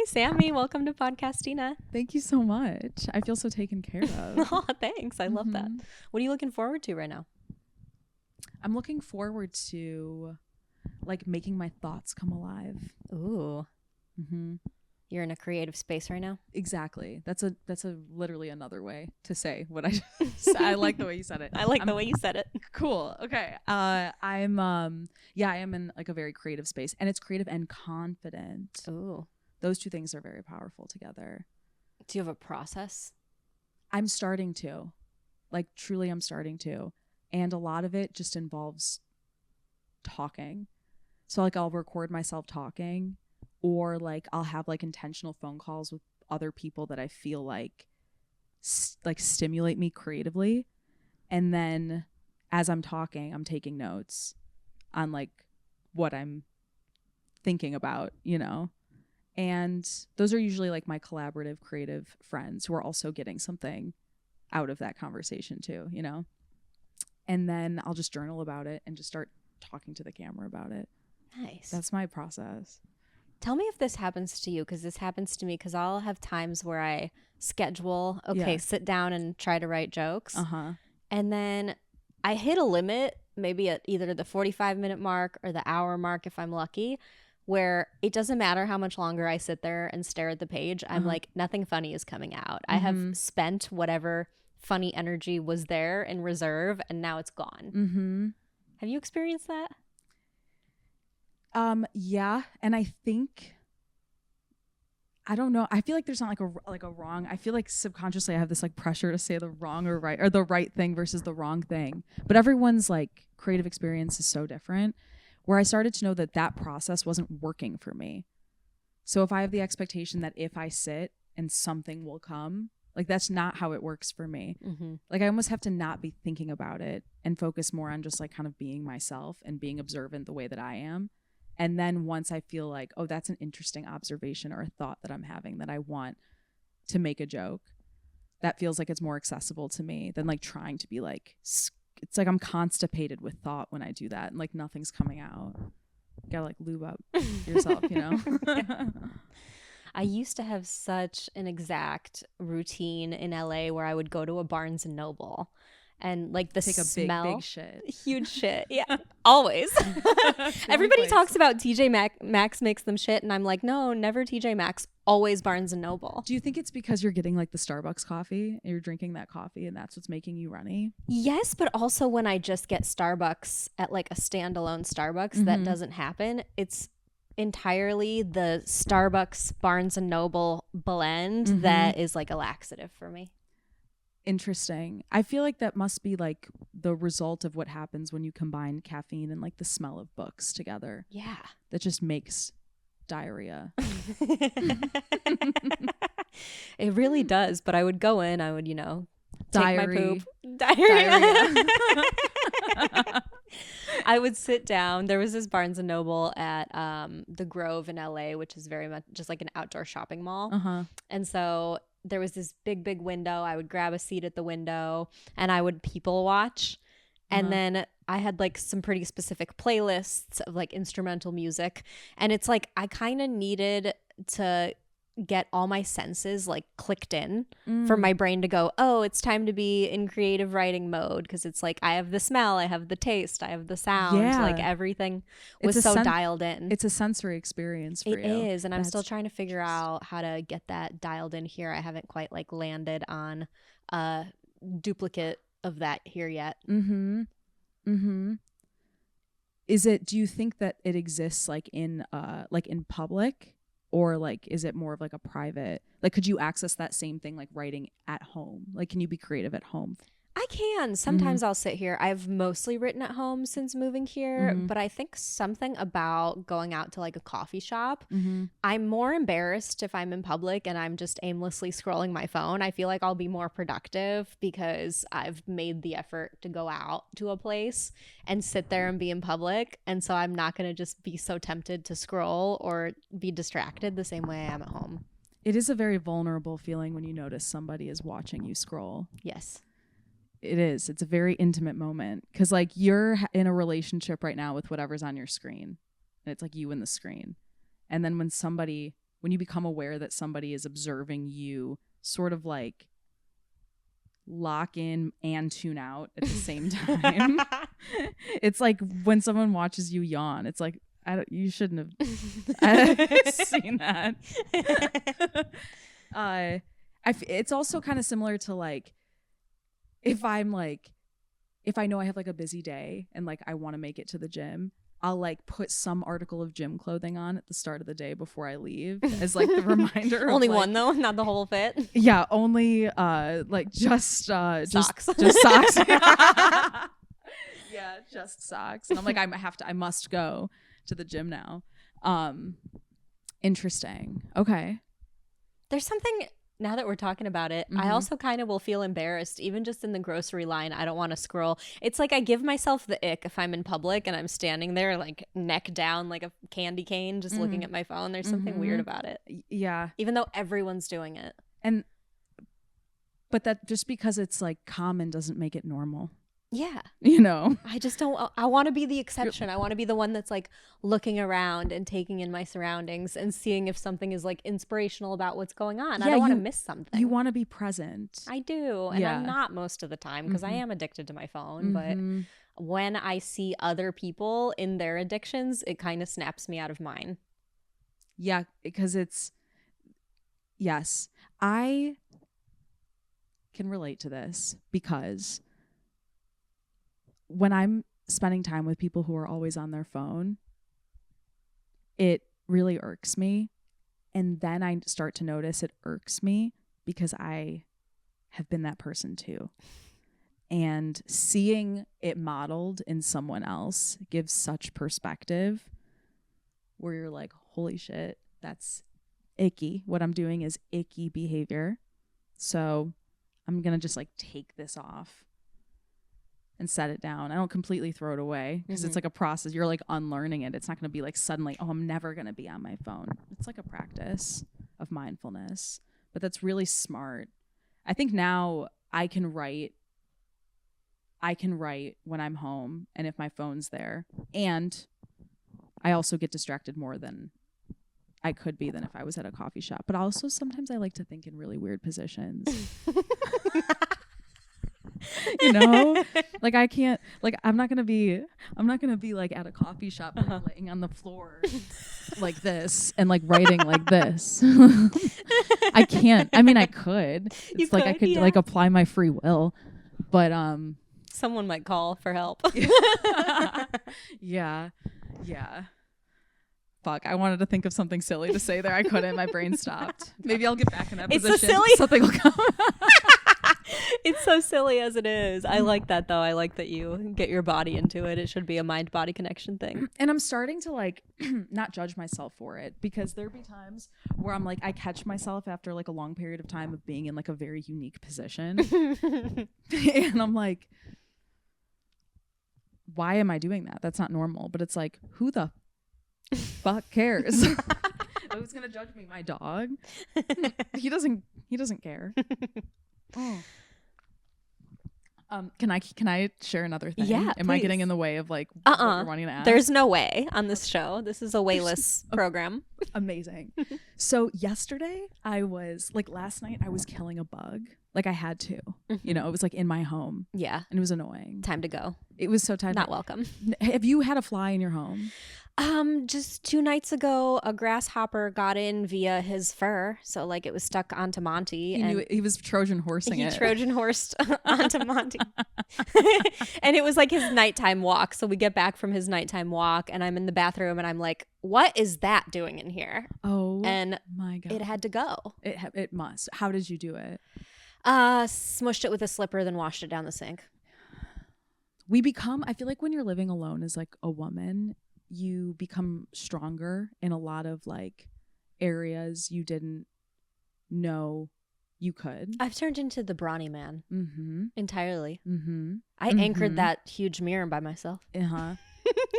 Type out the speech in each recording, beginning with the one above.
Sami. Welcome to Podcastina. Thank you so much. I feel so taken care of. Oh, thanks. I love that. What are you looking forward to right now? I'm looking forward to like making my thoughts come alive. Ooh. You're in a creative space right now? Exactly. That's a literally another way to say what I just said. I like the way you said it. I like the way you said it. Cool. Okay. I am in like a very creative space, and it's creative and confident. Ooh. Those two things are very powerful together. Do you have a process? I'm starting to. Like truly I'm starting to. And a lot of it just involves talking. So like I'll record myself talking, or like I'll have like intentional phone calls with other people that I feel like stimulate me creatively. And then as I'm talking, I'm taking notes on like what I'm thinking about, you know? And those are usually like my collaborative creative friends who are also getting something out of that conversation too, you know? And then I'll just journal about it and just start talking to the camera about it. Nice. That's my process. Tell me if this happens to you, because this happens to me, because I'll have times where I schedule, sit down and try to write jokes. And then I hit a limit, maybe at either the 45-minute mark or the hour mark if I'm lucky, where it doesn't matter how much longer I sit there and stare at the page. I'm like, nothing funny is coming out. I have spent whatever funny energy was there in reserve, and now it's gone. Have you experienced that? Yeah, and I think, I don't know, I feel like there's not like a wrong, I feel like subconsciously I have this like pressure to say the wrong or right, or the right thing versus the wrong thing, but everyone's like creative experience is so different, where I started to know that that process wasn't working for me. So if I have the expectation that if I sit and something will come, like that's not how it works for me. Like I almost have to not be thinking about it and focus more on just like kind of being myself and being observant the way that I am. And then once I feel like, oh, that's an interesting observation or a thought that I'm having that I want to make a joke, that feels like it's more accessible to me than like trying to be like, it's like I'm constipated with thought when I do that and like nothing's coming out. You gotta like lube up yourself, you know? I used to have such an exact routine in LA where I would go to a Barnes and Noble and like the Take a smell, big shit. Huge shit. Yeah, always. Everybody talks about TJ Maxx makes them shit, and I'm like, no, never TJ Maxx, always Barnes and Noble. Do you think it's because you're getting like the Starbucks coffee, and you're drinking that coffee, and that's what's making you runny? Yes, but also when I just get Starbucks at like a standalone Starbucks, that doesn't happen. It's entirely the Starbucks Barnes and Noble blend that is like a laxative for me. Interesting. I feel like that must be like the result of what happens when you combine caffeine and like the smell of books together. Yeah. That just makes diarrhea. It really does. But I would go in, I would, you know, take my poop. Diarrhea. I would sit down. There was this Barnes and Noble at the Grove in LA, which is very much just like an outdoor shopping mall. And so there was this big window. I would grab a seat at the window and I would people watch. And then I had like some pretty specific playlists of like instrumental music. And it's like I kind of needed to get all my senses like clicked in for my brain to go, oh, it's time to be in creative writing mode, because it's like I have the smell, I have the taste, I have the sound, like everything was so dialed in. It's a sensory experience for you. It is, and I'm still trying to figure out how to get that dialed in here. I haven't quite like landed on a duplicate of that here yet. Is it, do you think that it exists like in public? Or like, is it more of like a private, like, could you access that same thing like writing at home? Like, can you be creative at home? I can. Sometimes I'll sit here. I've mostly written at home since moving here, but I think something about going out to like a coffee shop, I'm more embarrassed if I'm in public and I'm just aimlessly scrolling my phone. I feel like I'll be more productive because I've made the effort to go out to a place and sit there and be in public. And so I'm not going to just be so tempted to scroll or be distracted the same way I am at home. It is a very vulnerable feeling when you notice somebody is watching you scroll. Yes. It is. It's a very intimate moment because like you're in a relationship right now with whatever's on your screen, and it's like you and the screen. And then when somebody when you become aware that somebody is observing you, sort of like lock in and tune out at the same time. It's like when someone watches you yawn. It's like, you shouldn't have seen that. It's also kind of similar to like, if I know I have like a busy day and like I want to make it to the gym, I'll like put some article of gym clothing on at the start of the day before I leave as like the reminder. Only of, like, one though, not the whole fit. Yeah, only like just socks. Just socks. Yeah, just socks. And I'm like, I must go to the gym now. Interesting. Okay. There's something, now that we're talking about it, I also kind of will feel embarrassed, even just in the grocery line. I don't want to scroll. It's like I give myself the ick if I'm in public and I'm standing there like neck down like a candy cane just looking at my phone. There's something weird about it. Yeah. Even though everyone's doing it. But that just because it's like common doesn't make it normal. Yeah. You know, I just don't, I want to be the exception. I want to be the one that's like looking around and taking in my surroundings and seeing if something is like inspirational about what's going on. I don't want to miss something. You want to be present. I do. And I'm not most of the time because I am addicted to my phone. But when I see other people in their addictions, it kind of snaps me out of mine. Yeah, because yes, I can relate to this because when I'm spending time with people who are always on their phone, it really irks me. And then I start to notice it irks me because I have been that person too. And seeing it modeled in someone else gives such perspective where you're like, holy shit, that's icky. What I'm doing is icky behavior. So I'm going to just like take this off and set it down. I don't completely throw it away because it's like a process. You're like unlearning it. It's not going to be like suddenly, oh, I'm never going to be on my phone. It's like a practice of mindfulness, but that's really smart. I think now I can write when I'm home and if my phone's there, and I also get distracted more than I could be than if I was at a coffee shop. But also sometimes I like to think in really weird positions. You know, like I can't, like I'm not gonna be like at a coffee shop like, laying on the floor like this and like writing like this. I can't. I mean, I could. It's I could like apply my free will, but someone might call for help. Yeah. Fuck, I wanted to think of something silly to say there. I couldn't. My brain stopped. Maybe I'll get back in that position. It's so silly. Something will come. It's so silly as it is. I like that though. I like that you get your body into it. It should be a mind-body connection thing. And I'm starting to like not judge myself for it, because there be times where I'm like, I catch myself after like a long period of time of being in like a very unique position. And I'm like, why am I doing that? That's not normal. But it's like, who the fuck cares? Who's gonna judge me? My dog? He doesn't care. Oh. Can I share another thing? Yeah, Am please. I getting in the way of like what you're wanting to ask? There's no way on this show. This is a wayless program. Amazing. So yesterday last night I was killing a bug. Like I had to. You know, it was like in my home. Yeah. And it was annoying. Time to go. It was so time. Not welcome. Have you had a fly in your home? Just 2 nights ago, a grasshopper got in via his fur. So like it was stuck onto Monty. He knew it. He was Trojan horsing it. He Trojan horsed onto Monty. And it was like his nighttime walk. So we get back from his nighttime walk and I'm in the bathroom and I'm like, what is that doing in here? Oh, and my God. It had to go. It must. How did you do it? Smushed it with a slipper, then washed it down the sink. I feel like when you're living alone as like a woman, you become stronger in a lot of like areas you didn't know you could. I've turned into the brawny man entirely. I Mm-hmm. anchored that huge mirror by myself.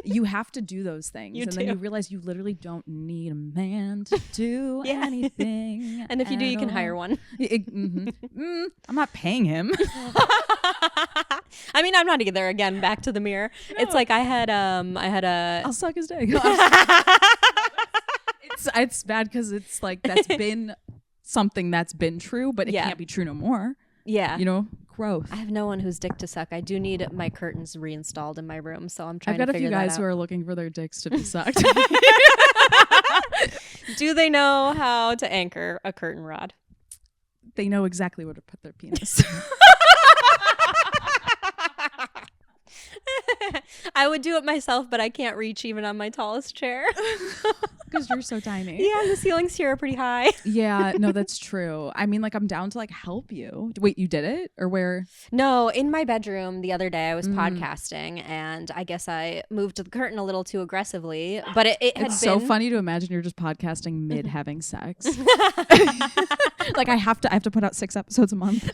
You have to do those things. Then you realize you literally don't need a man to do anything. And if you do, you can hire one. I'm not paying him. I mean, I'm not either. Again, back to the mirror. No. It's like I had a. I'll suck his dick. It's bad because it's like that's been something that's been true, but it can't be true no more. Yeah. You know, growth. I have no one whose dick to suck. I do need my curtains reinstalled in my room, so I'm trying to figure that out. I've got a few guys who are looking for their dicks to be sucked. Do they know how to anchor a curtain rod? They know exactly where to put their penis. I would do it myself, but I can't reach even on my tallest chair. Because you're so tiny. Yeah, the ceilings here are pretty high. Yeah, no, that's true. I mean, like, I'm down to like help you. Wait, you did it? Or where? No, in my bedroom the other day I was podcasting, and I guess I moved the curtain a little too aggressively, but it had been so funny to imagine you're just podcasting mid having sex. Like I have to put out 6 episodes a month.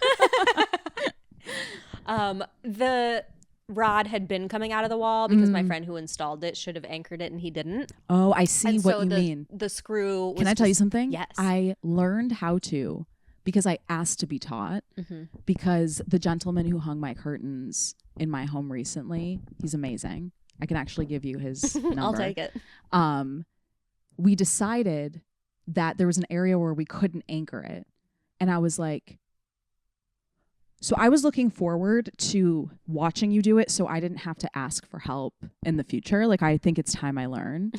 The rod had been coming out of the wall because my friend who installed it should have anchored it and he didn't. Oh, I see what you mean. The screw was Can I tell you something? Yes. I learned how to because I asked to be taught because the gentleman who hung my curtains in my home recently, he's amazing. I can actually give you his number. I'll take it. We decided that there was an area where we couldn't anchor it. And I was like, so I was looking forward to watching you do it so I didn't have to ask for help in the future. Like, I think it's time I learn.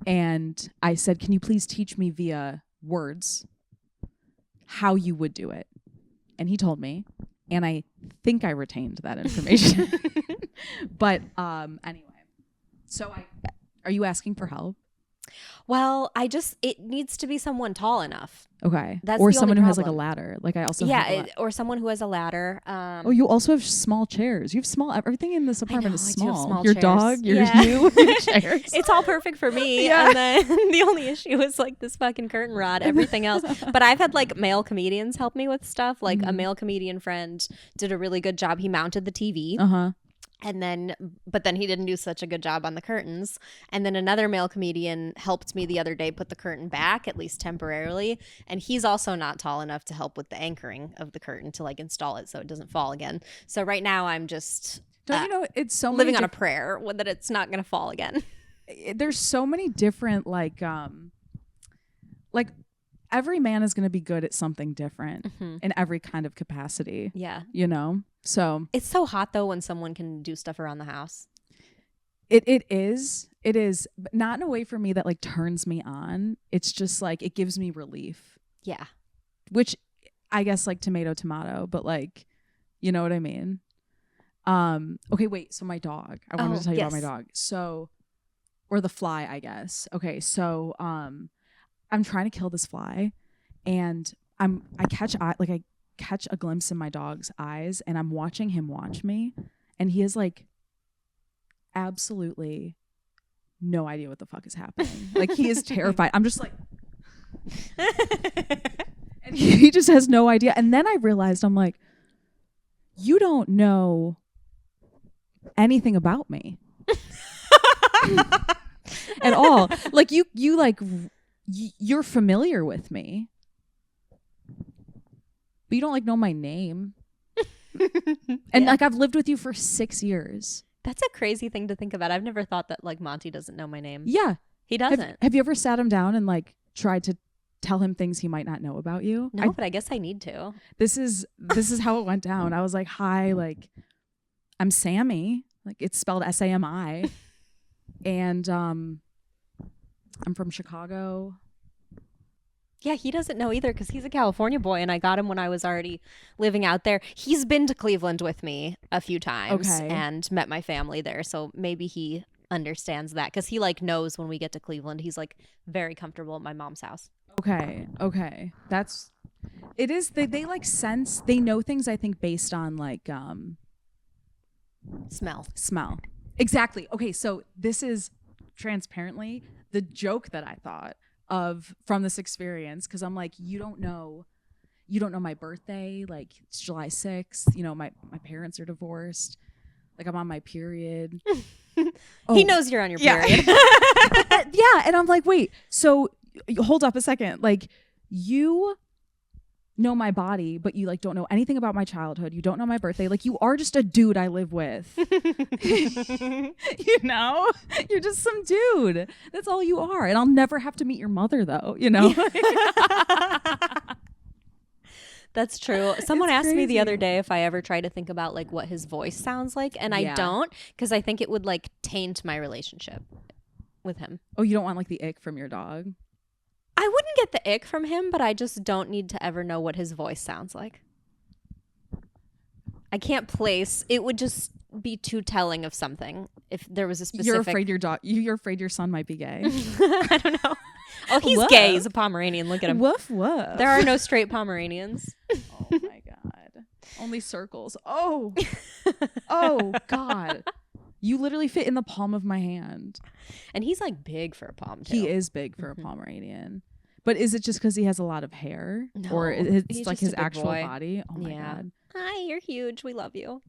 And I said, can you please teach me via words how you would do it? And he told me, and I think I retained that information. But anyway, so are you asking for help? Well, it needs to be someone tall enough. Okay. That's or the someone only who has like a problem. ladder. Like I also have or someone who has a ladder. Oh, you also have small chairs. You have small. Everything in this apartment is small. I do have small your chairs. dog, your chairs. It's all perfect for me. Yeah. And then the only issue is like this fucking curtain rod. Everything else. But I've had like male comedians help me with stuff. Like a male comedian friend did a really good job. He mounted the TV. But then he didn't do such a good job on the curtains. And then another male comedian helped me the other day put the curtain back, at least temporarily. And he's also not tall enough to help with the anchoring of the curtain to like install it so it doesn't fall again. So right now I'm just it's so living on a prayer that it's not going to fall again. There's so many different like every man is going to be good at something different in every kind of capacity. Yeah. You know? So it's so hot though when someone can do stuff around the house. It is, but not in a way for me that like turns me on. It's just like it gives me relief. Yeah. Which I guess like tomato, but like, you know what I mean? Okay, wait. So my dog. I wanted to tell you about my dog. So, or the fly, I guess. Okay, so I'm trying to kill this fly, and I catch a glimpse in my dog's eyes, and I'm watching him watch me, and he is like absolutely no idea what the fuck is happening. Like he is terrified. I'm just like and he just has no idea. And then I realized, I'm like, you don't know anything about me at all. Like you're familiar with me, but you don't like know my name. And like I've lived with you for 6 years. That's a crazy thing to think about. I've never thought that like Monty doesn't know my name. Yeah. He doesn't. Have you ever sat him down and like tried to tell him things he might not know about you? No, but I guess I need to. This is how it went down. I was like, hi, like I'm Sami. Like it's spelled Sami. And I'm from Chicago. Yeah, he doesn't know either because he's a California boy, and I got him when I was already living out there. He's been to Cleveland with me a few times and met my family there, so maybe he understands that because he like knows when we get to Cleveland. He's like very comfortable at my mom's house. Okay. They like sense, they know things, I think, based on like smell. Exactly. Okay, so this is transparently the joke that I thought of from this experience, because I'm like, you don't know my birthday, like it's July 6th, you know, my parents are divorced, like I'm on my period. He knows you're on your period. Yeah, and I'm like, wait, so hold up a second, like you know my body, but you like don't know anything about my childhood. You don't know my birthday. Like you are just a dude I live with. You know, you're just some dude. That's all you are. And I'll never have to meet your mother though, you know? That's true. Someone asked me the other day if I ever try to think about like what his voice sounds like. And I don't, because I think it would like taint my relationship with him. Oh, you don't want like the ick from your dog? I wouldn't get the ick from him, but I just don't need to ever know what his voice sounds like. I can't place. It would just be too telling of something if there was a specific. You're afraid you're afraid your son might be gay. I don't know. Oh, he's gay. He's a Pomeranian. Look at him. Woof woof. There are no straight Pomeranians. Oh my god. Only circles. Oh. Oh god. You literally fit in the palm of my hand. And he's like big for a Pom too. He is big for a Pomeranian. But is it just because he has a lot of hair? No, or it's like his actual boy. body? Oh my god. Hi, you're huge. We love you.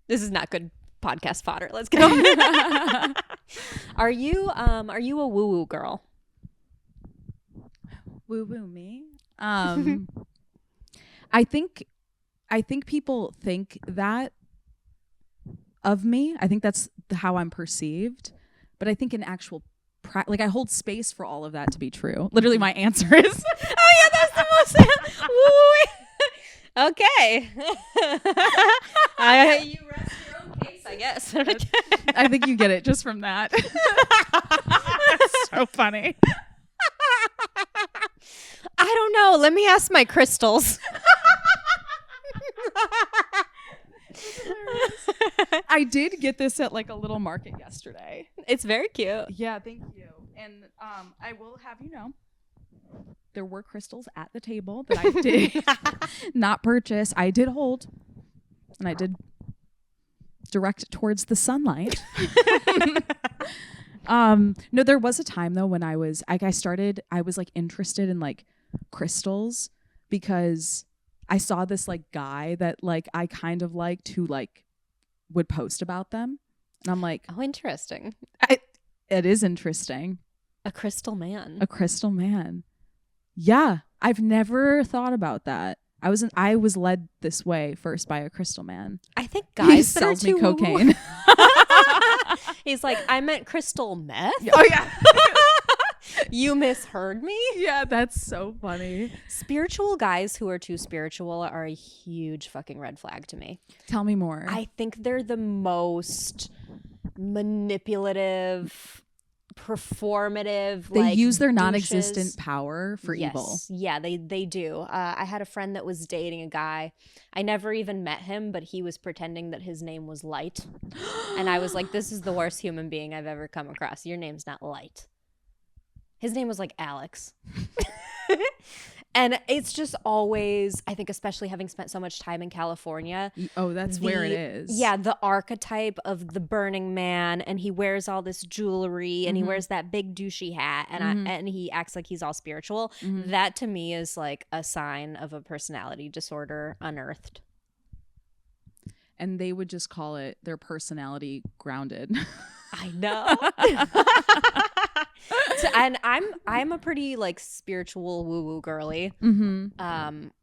This is not good podcast fodder. Let's get on. Are you a woo-woo girl? Woo-woo me? I think people think that of me. I think that's how I'm perceived. But I think in actual like I hold space for all of that to be true. Literally my answer is oh yeah, that's the most woo. Okay. You rest your own case, I guess. I think you get it just from that. That's so funny. I don't know. Let me ask my crystals. I did get this at like a little market yesterday. It's very cute. Yeah, thank you. And I will have you know, there were crystals at the table that I did not purchase. I did hold, and I did direct towards the sunlight. No, there was a time though when I was like I was like interested in like crystals because I saw this like guy that like I kind of liked who like would post about them, and I'm like, oh, interesting. It is interesting. A crystal man. A crystal man. Yeah, I've never thought about that. I was led this way first by a crystal man. I think guys that sells me cocaine. He's like, I meant crystal meth. Oh yeah. You misheard me? Yeah, that's so funny. Spiritual guys who are too spiritual are a huge fucking red flag to me. Tell me more. I think they're the most manipulative, performative. They like, use their douches. Non-existent power for evil. Yeah, they do. I had a friend that was dating a guy. I never even met him, but he was pretending that his name was Light. And I was like, this is the worst human being I've ever come across. Your name's not Light. His name was like Alex. And it's just always, I think, especially having spent so much time in California. Oh, that's where it is. Yeah, the archetype of the Burning Man, and he wears all this jewelry, and he wears that big douchey hat, and and he acts like he's all spiritual. That to me is like a sign of a personality disorder unearthed. And they would just call it their personality grounded. I know. And I'm a pretty like spiritual woo-woo girly.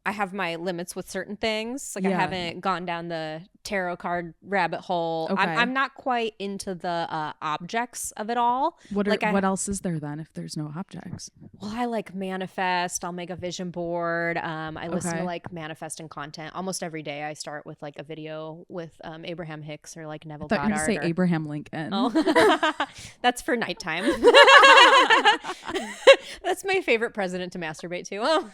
I have my limits with certain things. Like I haven't gone down the tarot card rabbit hole. Okay. I'm not quite into the objects of it all. What else is there then if there's no objects? Well, I like manifest. I'll make a vision board. I listen to like manifesting content almost every day. I start with like a video with Abraham Hicks or like Neville Goddard. I thought you were going to say Abraham Lincoln. Oh. That's for nighttime. That's my favorite president to masturbate to. Oh.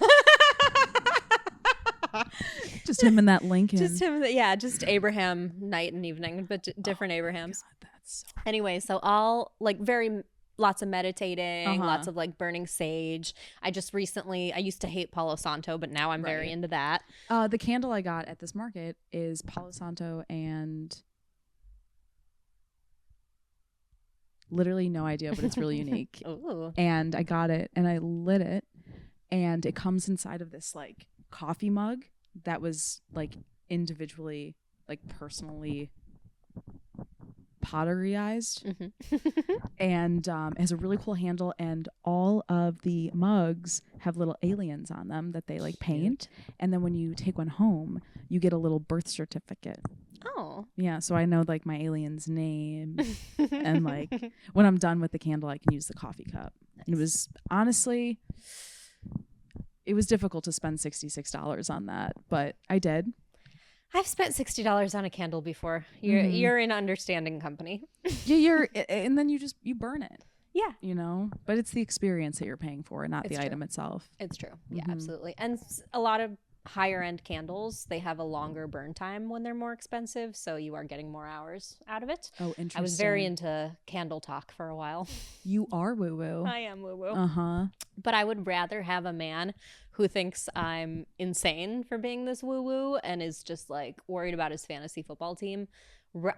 Just him and that Lincoln. Just him. Yeah, just Abraham night and evening, but different Abrahams. God, that's so anyway, so I'll like lots of meditating, lots of like burning sage. I used to hate Palo Santo, but now I'm very into that. The candle I got at this market is Palo Santo and literally no idea, but it's really unique. Ooh. And I got it and I lit it, and it comes inside of this like coffee mug that was like individually, like personally potteryized. And it has a really cool handle, and all of the mugs have little aliens on them that they like paint. And then when you take one home, you get a little birth certificate. Oh. Yeah, so I know like my alien's name, and like when I'm done with the candle, I can use the coffee cup. Nice. And it was honestly, it was difficult to spend $66 on that, but I did. I've spent $60 on a candle before. You're in understanding company. Yeah, and then you burn it. Yeah. You know, but it's the experience that you're paying for, and not the item itself. It's true. Yeah, absolutely. And a lot of higher end candles, they have a longer burn time when they're more expensive, so you are getting more hours out of it. Oh, interesting. I was very into candle talk for a while. You are woo woo. I am woo woo. But I would rather have a man who thinks I'm insane for being this woo woo and is just like worried about his fantasy football team.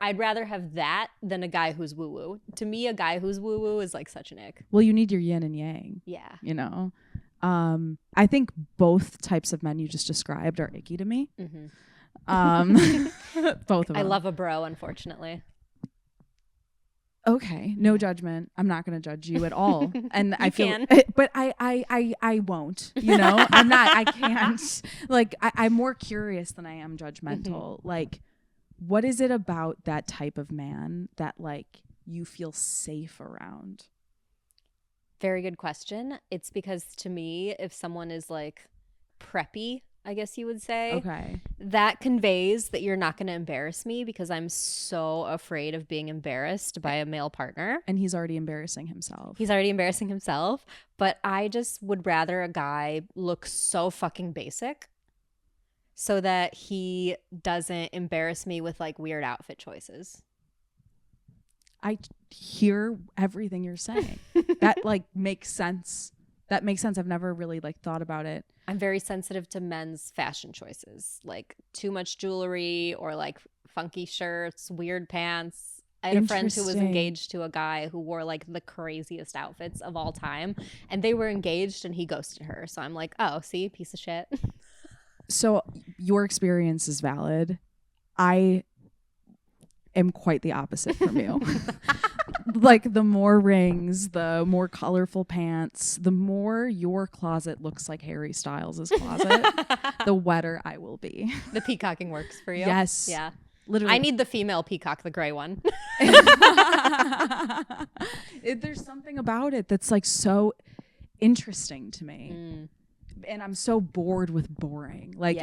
I'd rather have that than a guy who's woo woo. To me, a guy who's woo woo is like such an ick. Well, you need your yin and yang. Yeah. You know, I think both types of men you just described are icky to me. Both of them. I love a bro, unfortunately. Okay, no judgment. I'm not going to judge you at all. And I feel, but I won't, you know, I can't. Like, I'm more curious than I am judgmental. Like, what is it about that type of man that like you feel safe around? Very good question. It's because to me, if someone is like preppy, I guess you would say, okay, that conveys that you're not going to embarrass me, because I'm so afraid of being embarrassed by a male partner. And he's already embarrassing himself. But I just would rather a guy look so fucking basic so that he doesn't embarrass me with like weird outfit choices. I hear everything you're saying. That like makes sense. That makes sense. I've never really like thought about it. I'm very sensitive to men's fashion choices, like too much jewelry or like funky shirts, weird pants. I had a friend who was engaged to a guy who wore like the craziest outfits of all time, and they were engaged and he ghosted her. So I'm like, oh, see, piece of shit. So your experience is valid. I am quite the opposite from you. Like, the more rings, the more colorful pants, the more your closet looks like Harry Styles' closet, the wetter I will be. The peacocking works for you? Yes. Yeah. Literally. I need the female peacock, the gray one. There's something about it that's like so interesting to me. And I'm so bored with boring. Like,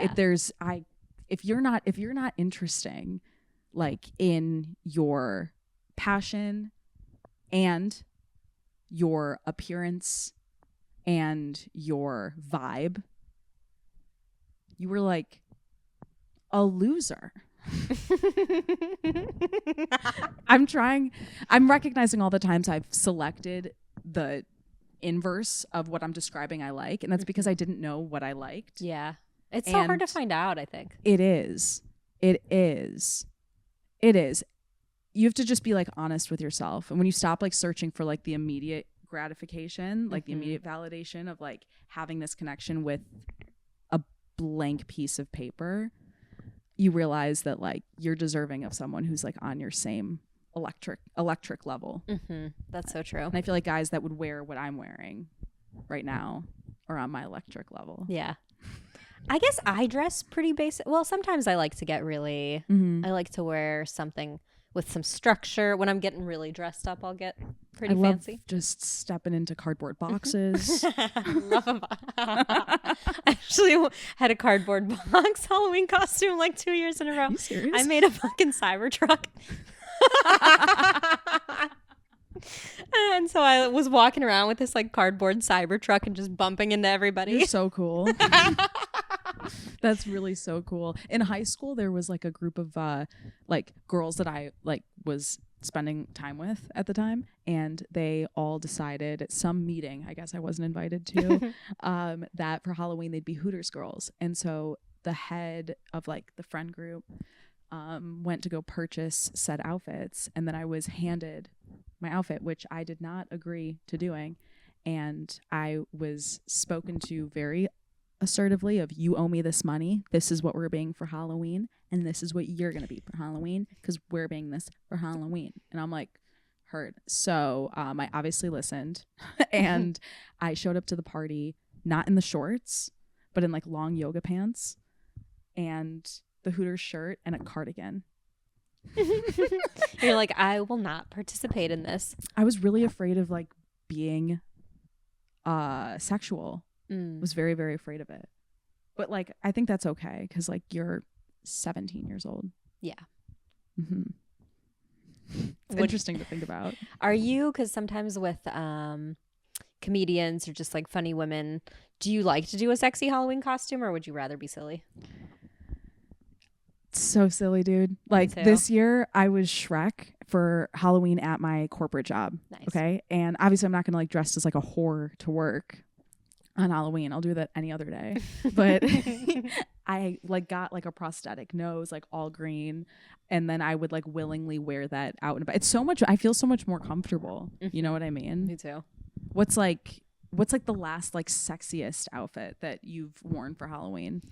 if you're not interesting, like in your passion and your appearance and your vibe, you were like a loser. I'm recognizing all the times I've selected the inverse of what I'm describing I like, and that's because I didn't know what I liked. Yeah. It's so hard to find out, I think. It is. You have to just be like honest with yourself. And when you stop like searching for like the immediate gratification, like the immediate validation of like having this connection with a blank piece of paper, you realize that like you're deserving of someone who's like on your same electric level. That's so true. And I feel like guys that would wear what I'm wearing right now are on my electric level. Yeah. I guess I dress pretty basic. Well, sometimes I like to get really, I like to wear something with some structure. When I'm getting really dressed up, I'll get pretty fancy. Love just stepping into cardboard boxes. I actually had a cardboard box Halloween costume like 2 years in a row. Are you serious? I made a fucking Cybertruck. And so I was walking around with this like cardboard Cybertruck and just bumping into everybody. You're so cool. That's really so cool. In high school, there was like a group of like girls that I like was spending time with at the time, and they all decided at some meeting, I guess I wasn't invited to, that for Halloween they'd be Hooters girls. And so the head of like the friend group went to go purchase said outfits, and then I was handed my outfit, which I did not agree to doing, and I was spoken to very assertively of, you owe me this money. This is what we're being for Halloween. And this is what you're going to be for Halloween because we're being this for Halloween. And I'm like, heard. So I obviously listened and I showed up to the party, not in the shorts, but in like long yoga pants and the Hooters shirt and a cardigan. You're like, I will not participate in this. I was really afraid of like being sexual. Was very, very afraid of it. But like, I think that's okay because like you're 17 years old. Yeah. It's interesting to think about. Are you, because sometimes with comedians or just like funny women, do you like to do a sexy Halloween costume or would you rather be silly? So silly, dude. Like this year I was Shrek for Halloween at my corporate job. Nice. Okay. And obviously I'm not going to like dress as like a whore to work on Halloween. I'll do that any other day. But I like got like a prosthetic nose, like all green. And then I would like willingly wear that out and about. It's so much, I feel so much more comfortable. You know what I mean? Me too. What's like the last like sexiest outfit that you've worn for Halloween?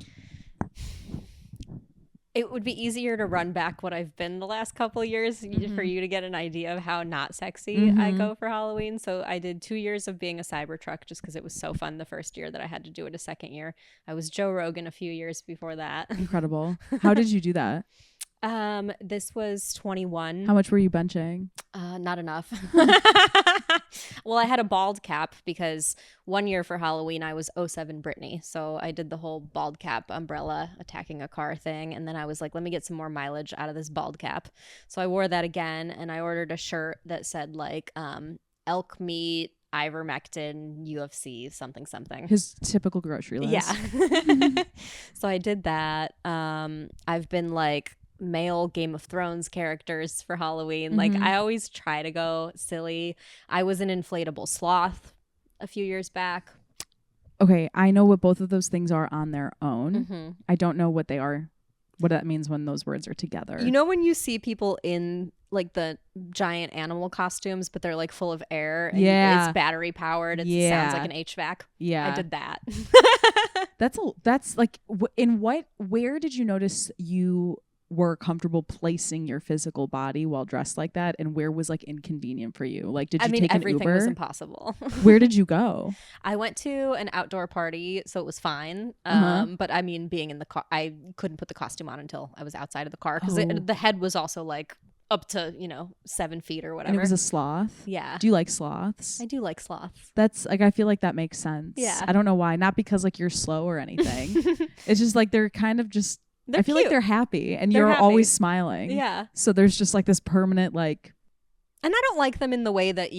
It would be easier to run back what I've been the last couple of years for you to get an idea of how not sexy I go for Halloween. So I did 2 years of being a Cybertruck just because it was so fun the first year that I had to do it a second year. I was Joe Rogan a few years before that. Incredible. How did you do that? This was 21. How much were you benching? Not enough. Well, I had a bald cap because 1 year for Halloween I was 07 Britney. So I did the whole bald cap umbrella attacking a car thing. And then I was like, let me get some more mileage out of this bald cap. So I wore that again and I ordered a shirt that said like elk meat, ivermectin, UFC, something. His typical grocery list. Yeah. So I did that. I've been like male Game of Thrones characters for Halloween. Like I always try to go silly. I was an inflatable sloth a few years back. Okay, I know what both of those things are on their own. I don't know what they are, what that means when those words are together. You know when you see people in like the giant animal costumes, but they're like full of air and it's battery powered. It sounds like an HVAC. Yeah. I did that. That's like, where did you notice you were comfortable placing your physical body while dressed like that, and where was like inconvenient for you? Like, did you take an Uber? Everything was impossible. Where did you go? I went to an outdoor party, so it was fine. But I mean, being in the car, I couldn't put the costume on until I was outside of the car because the head was also like up to 7 feet or whatever. And it was a sloth. Yeah. Do you like sloths? I do like sloths. That's like, I feel like that makes sense. Yeah. I don't know why. Not because like you're slow or anything. It's just like they're kind of just. They're I feel cute. like they're happy and They're you're happy. always smiling. Yeah. So there's just like this permanent like. And I don't like them in the way that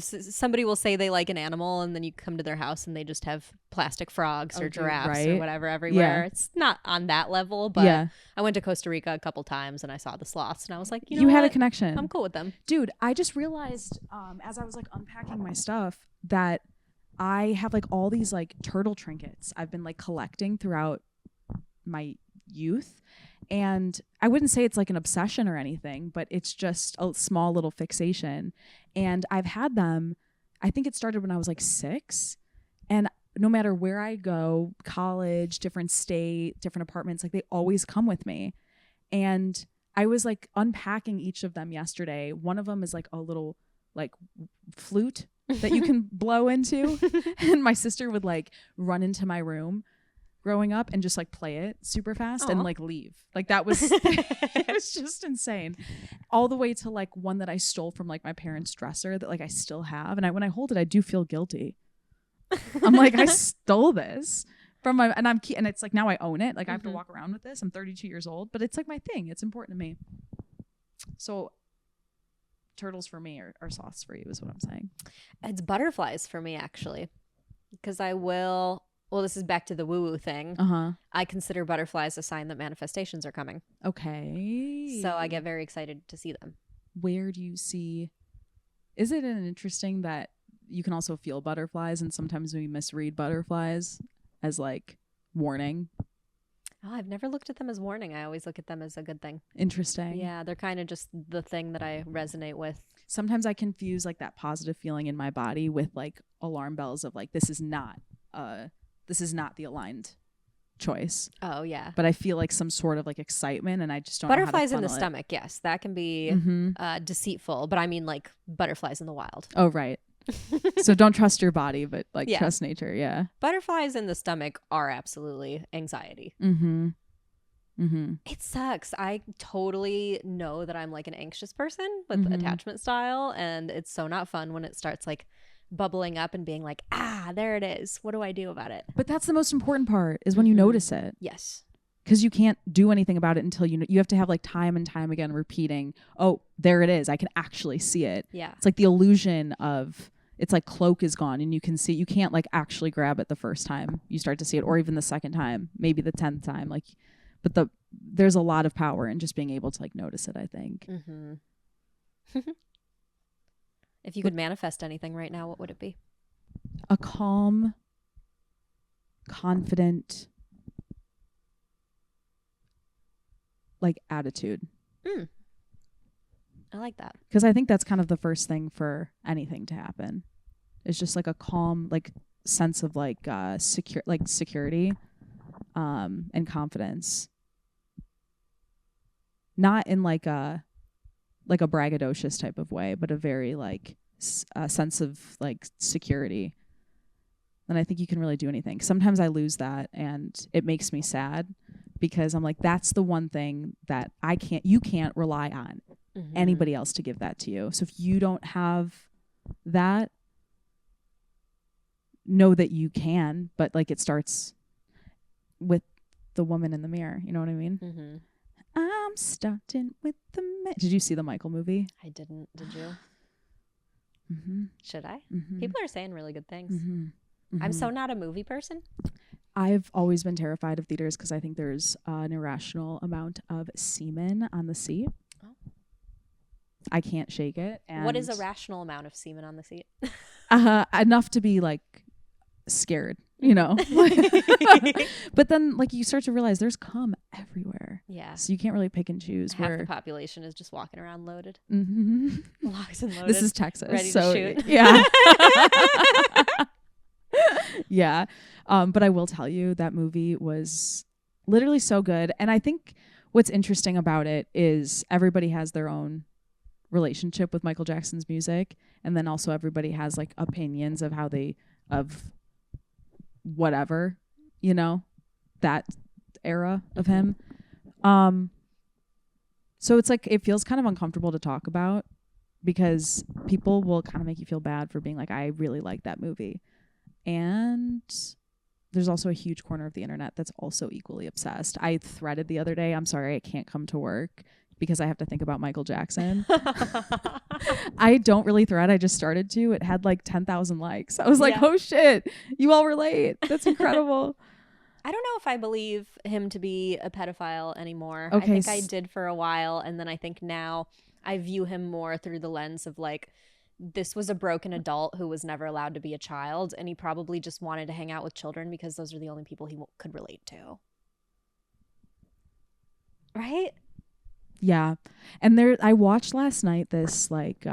somebody will say they like an animal and then you come to their house and they just have plastic frogs or giraffes or whatever everywhere. Yeah. It's not on that level, but I went to Costa Rica a couple times and I saw the sloths and I was like, you had a connection. I'm cool with them. Dude, I just realized as I was like unpacking my stuff that I have like all these like turtle trinkets I've been like collecting throughout my youth. And I wouldn't say it's like an obsession or anything, but it's just a small little fixation. And I've had them, I think it started when I was like 6. And no matter where I go, college, different state, different apartments, like they always come with me. And I was like unpacking each of them yesterday. One of them is like a little like flute that you can blow into. And my sister would like run into my room growing up and just like play it super fast and like leave. Like that was it was just insane. All the way to like one that I stole from like my parents' dresser that like I still have, and when I hold it I do feel guilty. I'm like, I stole this from my and it's like now I own it. Like I have to walk around with this. I'm 32 years old, but it's like my thing. It's important to me. So turtles for me are sloths for you is what I'm saying. It's butterflies for me actually, because well, this is back to the woo-woo thing. I consider butterflies a sign that manifestations are coming. Okay. So I get very excited to see them. Where do you see... Is it interesting that you can also feel butterflies and sometimes we misread butterflies as like warning? Oh, I've never looked at them as warning. I always look at them as a good thing. Interesting. Yeah, they're kind of just the thing that I resonate with. Sometimes I confuse like that positive feeling in my body with like alarm bells of like, this is not a this is not the aligned choice. Oh yeah. But I feel like some sort of like excitement, and I just don't Butterflies know how to in the funnel it. stomach, yes, that can be deceitful, but I mean like butterflies in the wild. Oh right. So don't trust your body, but like trust nature. Yeah. Butterflies in the stomach are absolutely anxiety. It sucks. I totally know that I'm like an anxious person with attachment style, and it's so not fun when it starts like bubbling up and being like, there it is. What do I do about it? But that's the most important part is when you notice it. Yes. Because you can't do anything about it until you have to have like time and time again repeating, oh, there it is. I can actually see it. Yeah. It's like the illusion of, it's like cloak is gone and you can see, you can't like actually grab it the first time you start to see it, or even the second time, maybe the 10th time. Like, but there's a lot of power in just being able to like notice it, I think. If you could manifest anything right now, what would it be? A calm, confident, like attitude. I like that. Because I think that's kind of the first thing for anything to happen. It's just like a calm, like sense of like security, and confidence. Not in like a braggadocious type of way, but a very like a sense of like security. And I think you can really do anything. Sometimes I lose that and it makes me sad, because I'm like, that's the one thing that you can't rely on anybody else to give that to you. So if you don't have that, know that you can, but like it starts with the woman in the mirror. You know what I mean? I'm starting with the man. Did you see the Michael movie? I didn't. Did you? Should I? People are saying really good things. I'm so not a movie person. I've always been terrified of theaters because I think there's an irrational amount of semen on the seat. Oh. I can't shake it. And what is a rational amount of semen on the seat? Enough to be like scared, you know. But then like you start to realize there's cum everywhere. Yeah. So you can't really pick and choose. Half the population is just walking around loaded. Locked and loaded. This is Texas. Ready to shoot. Yeah. Yeah. But I will tell you that movie was literally so good. And I think what's interesting about it is everybody has their own relationship with Michael Jackson's music. And then also everybody has like opinions of how of whatever, you know, that era of him. So it's like, it feels kind of uncomfortable to talk about because people will kind of make you feel bad for being like, I really like that movie. And there's also a huge corner of the internet that's also equally obsessed. I threaded the other day, I'm sorry, I can't come to work because I have to think about Michael Jackson. I don't really thread. I just started to. It had like 10,000 likes. I was like, oh shit, you all relate. That's incredible. I don't know if I believe him to be a pedophile anymore. Okay. I think I did for a while. And then I think now I view him more through the lens of like, this was a broken adult who was never allowed to be a child. And he probably just wanted to hang out with children because those are the only people he could relate to. Right? Yeah. And I watched last night this like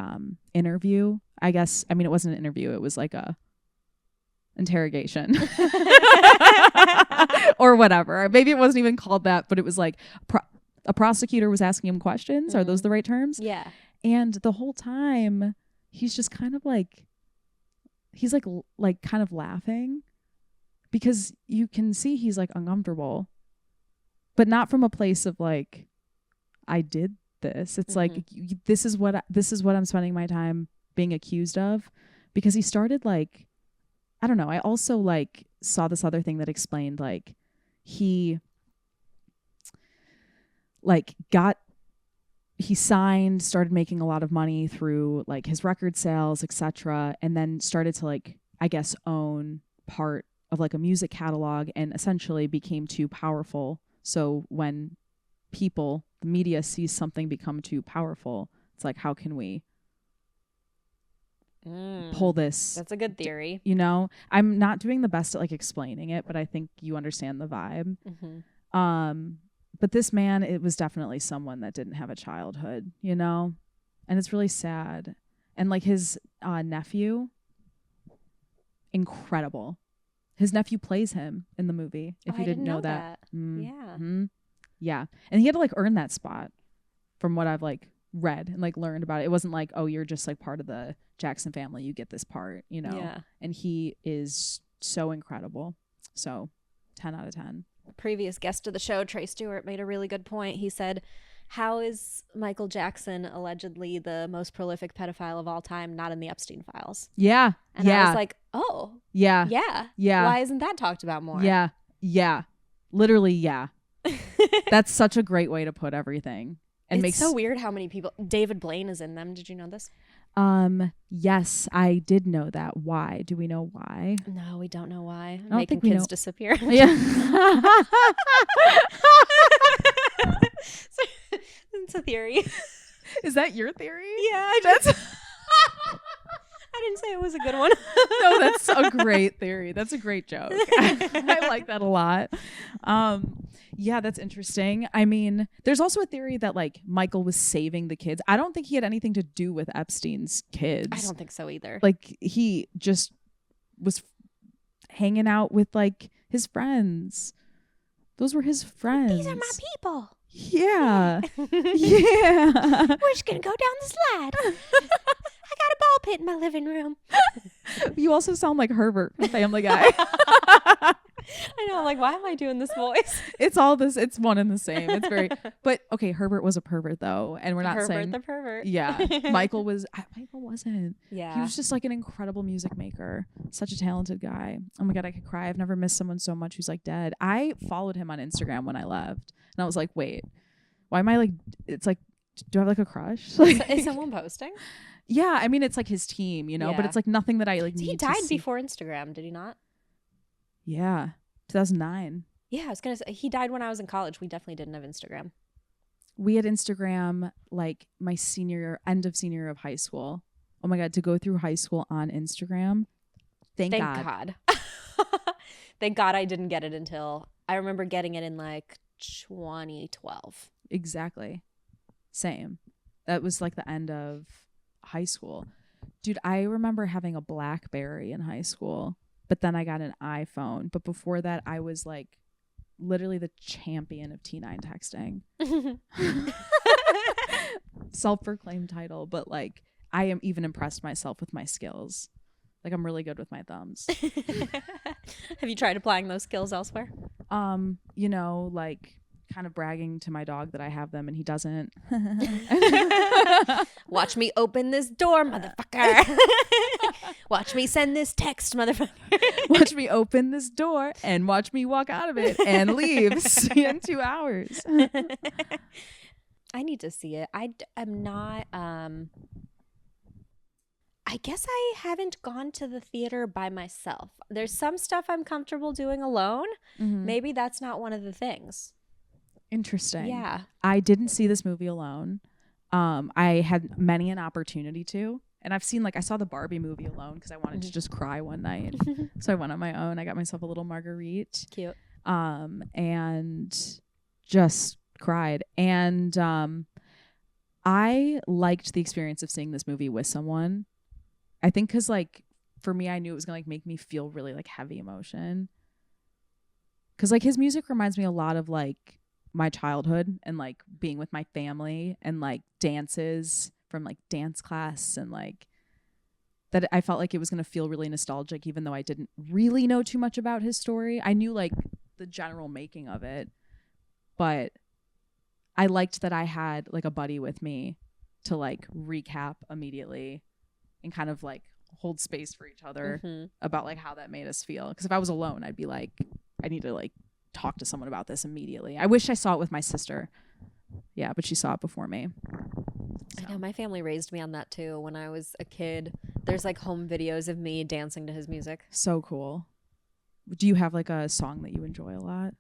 interview. I guess, I mean, it wasn't an interview. It was like a interrogation or whatever. Maybe it wasn't even called that, but it was like a prosecutor was asking him questions. Are those the right terms? Yeah. And the whole time he's just kind of like, he's like kind of laughing because you can see he's like uncomfortable, but not from a place of like, I did this. It's like, this is what I'm spending my time being accused of, because he started like, I don't know. I also like saw this other thing that explained like he signed, started making a lot of money through like his record sales, etc. And then started to like, I guess, own part of like a music catalog and essentially became too powerful. So when the media sees something become too powerful, it's like, how can we pull this? That's a good theory. You know, I'm not doing the best at like explaining it, but I think you understand the vibe. But this man, it was definitely someone that didn't have a childhood, you know, and it's really sad. And like his nephew, incredible. His nephew plays him in the movie, if you didn't know that. Yeah. Yeah. And he had to like earn that spot from what I've like read and like learned about it. It wasn't like, oh, you're just like part of the Jackson family, you get this part, you know. Yeah. And he is so incredible. So 10 out of 10. Previous guest of the show, Trey Stewart, made a really good point. He said, how is Michael Jackson allegedly the most prolific pedophile of all time not in the Epstein files? Yeah. And I was like, oh. Yeah. Why isn't that talked about more? Yeah. Literally, yeah. That's such a great way to put everything. And it's so weird how many people. David Blaine is in them. Did you know this? Yes, I did know that. Why? Do we know why? No, we don't know why. I don't think we kids know. Disappear. Yeah. It's a theory. Is that your theory? Yeah, that's. I didn't say it was a good one. No, that's a great theory. That's a great joke. I like that a lot. Yeah, that's interesting. I mean, there's also a theory that like Michael was saving the kids. I don't think he had anything to do with Epstein's kids. I don't think so either. Like he just was hanging out with like his friends. Those were his friends. These are my people. Yeah. Yeah. We're just gonna go down the slide. I got a ball pit in my living room. You also sound like Herbert from Family Guy. I know, I'm like, why am I doing this voice? It's all this, it's one and the same. It's very, but okay, Herbert was a pervert though. And we're not Herbert saying. the pervert. Yeah. Michael wasn't. Yeah. He was just like an incredible music maker. Such a talented guy. Oh my God, I could cry. I've never missed someone so much who's like dead. I followed him on Instagram when I left. And I was like, wait, why am I like, it's like, do I have like a crush? Like, is someone posting? Yeah. I mean, it's like his team, you know, but it's like nothing that I like need to see. He died before Instagram, did he not? Yeah. 2009. Yeah, I was going to say, he died when I was in college. We definitely didn't have Instagram. We had Instagram like my end of senior year of high school. Oh my God, to go through high school on Instagram. Thank God. Thank God I didn't get it until, I remember getting it in like 2012. Exactly. Same. That was like the end of high school. Dude, I remember having a BlackBerry in high school, but then I got an iPhone. But before that, I was like literally the champion of T9 texting. Self-proclaimed title, but like I am even impressed myself with my skills. Like I'm really good with my thumbs. Have you tried applying those skills elsewhere? You know, like kind of bragging to my dog that I have them and he doesn't. Watch me open this door, motherfucker. Watch me send this text, motherfucker. Watch me open this door and watch me walk out of it and leave in 2 hours. I need to see it. I'm not I guess I haven't gone to the theater by myself. There's some stuff I'm comfortable doing alone. Mm-hmm. Maybe that's not one of the things. Interesting. Yeah. I didn't see this movie alone. I had many an opportunity to. And I've seen, like, I saw the Barbie movie alone because I wanted to just cry one night. So I went on my own. I got myself a little marguerite. Cute. And just cried. And I liked the experience of seeing this movie with someone. I think because, like, for me, I knew it was going to, like, make me feel really, like, heavy emotion. Because, like, his music reminds me a lot of, like, my childhood and, like, being with my family and, like, dances from, like, dance class and, like, that I felt like it was going to feel really nostalgic even though I didn't really know too much about his story. I knew, like, the general making of it, but I liked that I had, like, a buddy with me to, like, recap immediately and kind of, like, hold space for each other about, like, how that made us feel. Because if I was alone, I'd be like, I need to, like, talk to someone about this immediately. I wish I saw it with my sister. Yeah, but she saw it before me. So. I know, my family raised me on that too. When I was a kid, there's like home videos of me dancing to his music. So cool. Do you have like a song that you enjoy a lot?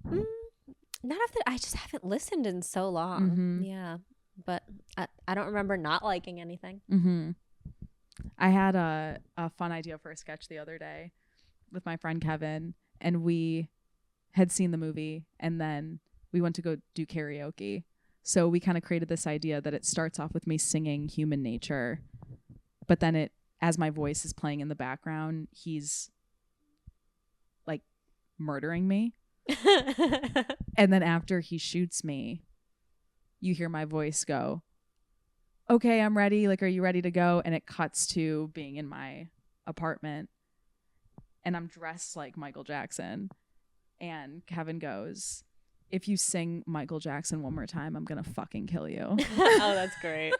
None of that. I just haven't listened in so long. Yeah, but I don't remember not liking anything. I had a fun idea for a sketch the other day with my friend Kevin, and we had seen the movie and then we went to go do karaoke. So we kind of created this idea that it starts off with me singing Human Nature, but then as my voice is playing in the background, he's murdering me. And then after he shoots me, you hear my voice go, okay, I'm ready. Like, are you ready to go? And it cuts to being in my apartment and I'm dressed like Michael Jackson. And Kevin goes, if you sing Michael Jackson one more time, I'm going to fucking kill you. Oh, that's great.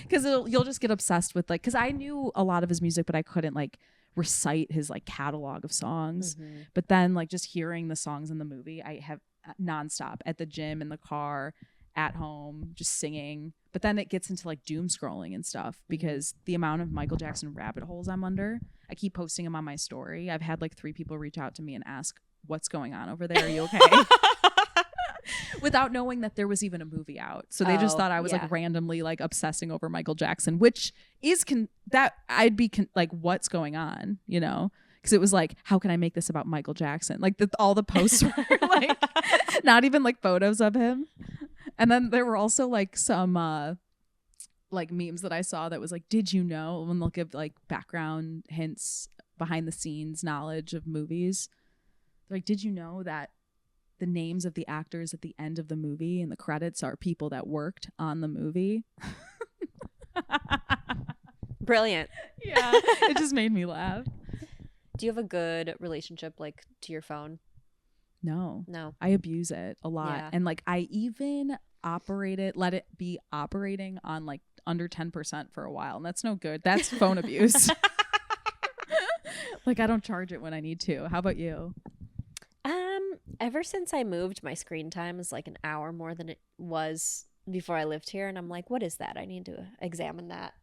Because you'll just get obsessed with like, because I knew a lot of his music, but I couldn't like recite his like catalog of songs. But then like just hearing the songs in the movie, I have nonstop at the gym, in the car, at home, just singing. But then it gets into like doom scrolling and stuff because the amount of Michael Jackson rabbit holes I'm under, I keep posting them on my story. I've had like 3 people reach out to me and ask, what's going on over there? Are you okay? Without knowing that there was even a movie out. So they just thought I was like randomly like obsessing over Michael Jackson, which is that I'd be like, what's going on, you know? Because it was like, how can I make this about Michael Jackson? Like all the posts were like not even like photos of him. And then there were also like some like memes that I saw that was like, did you know, when they'll give like background hints, behind the scenes knowledge of movies. Like, did you know that the names of the actors at the end of the movie and the credits are people that worked on the movie? Brilliant. Yeah, it just made me laugh. Do you have a good relationship like to your phone? No. I abuse it a lot. Yeah. And like I even let it be operating on like under 10% for a while. And that's no good. That's phone abuse. Like I don't charge it when I need to. How about you? Ever since I moved, my screen time is like an hour more than it was before I lived here, and I'm like, what is that? I need to examine that.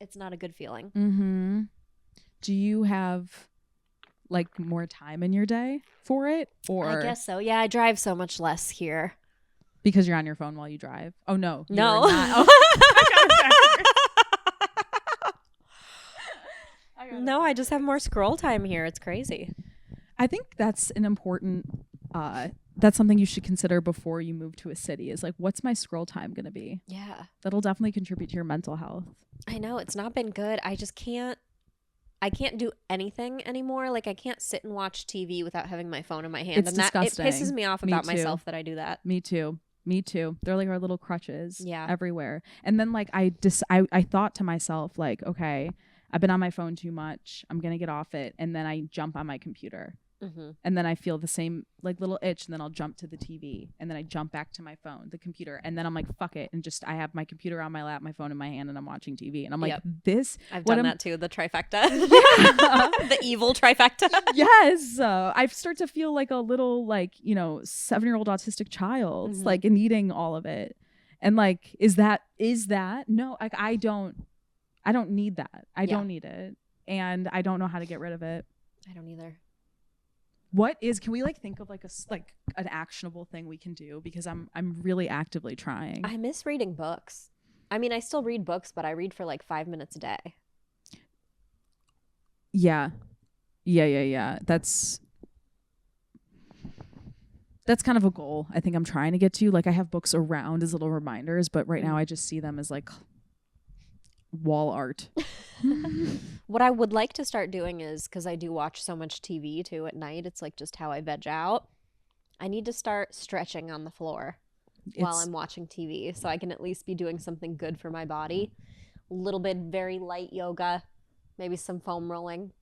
It's not a good feeling. Do you have like more time in your day for it, or? I guess so. Yeah, I drive so much less here because you're on your phone while you drive. Oh no, no. No, I just have more scroll time here. It's crazy. I think that's an important that's something you should consider before you move to a city, is like, what's my scroll time going to be? Yeah. That'll definitely contribute to your mental health. I know, it's not been good. I can't do anything anymore. Like I can't sit and watch TV without having my phone in my hand. It's disgusting. It pisses me off about myself that I do that. Me too. They're like our little crutches everywhere. And then like I thought to myself like, okay, I've been on my phone too much. I'm going to get off it. And then I jump on my computer. And then I feel the same like little itch, and then I'll jump to the TV, and then I jump back to my phone, the computer, and then I'm like, fuck it, and just I have my computer on my lap, my phone in my hand, and I'm watching TV, and I'm like, I've done that too, the trifecta. The evil trifecta. Yes. I start to feel like a little like, 7-year-old autistic child, like needing all of it. And like, is that no, like I don't need that. I don't need it, and I don't know how to get rid of it. I don't either. Can we like think of like an actionable thing we can do, because I'm really actively trying. I miss reading books. I mean, I still read books, but I read for like 5 minutes a day. Yeah. That's kind of a goal I think I'm trying to get to. Like I have books around as little reminders, but right now I just see them as like wall art. What I would like to start doing is, because I do watch so much TV too at night, it's like just how I veg out. I need to start stretching on the floor while I'm watching TV, so I can at least be doing something good for my body. A little bit very light yoga, maybe some foam rolling.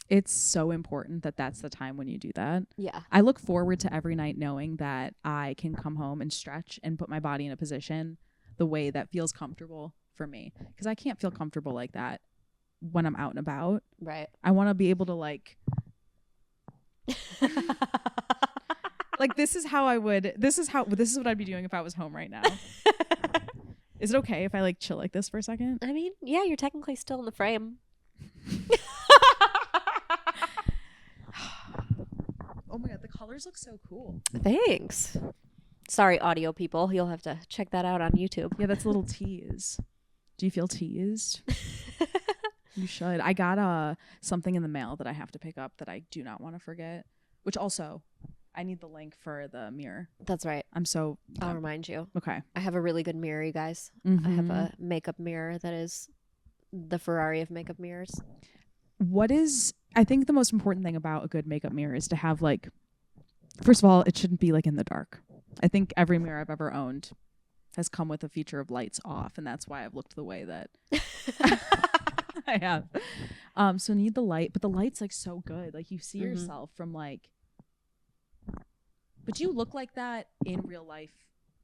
It's so important that that's the time when you do that. Yeah. I look forward to every night knowing that I can come home and stretch and put my body in a position the way that feels comfortable for me, because I can't feel comfortable like that when I'm out and about. Right. I want to be able to like like this is what I'd be doing if I was home right now. Is it okay if I like chill like this for a second? I mean, yeah, you're technically still in the frame. Oh my god, the colors look so cool. Thanks. Sorry, audio people. You'll have to check that out on YouTube. Yeah, that's a little tease. Do you feel teased? You should. I got something in the mail that I have to pick up that I do not want to forget. Which also, I need the link for the mirror. That's right. I'll remind you. Okay. I have a really good mirror, you guys. I have a makeup mirror that is the Ferrari of makeup mirrors. I think the most important thing about a good makeup mirror is to have like, first of all, it shouldn't be like in the dark. I think every mirror I've ever owned has come with a feature of lights off, and that's why I've looked the way that I have. So need the light, but the light's like so good. Like you see yourself from like, but you look like that in real life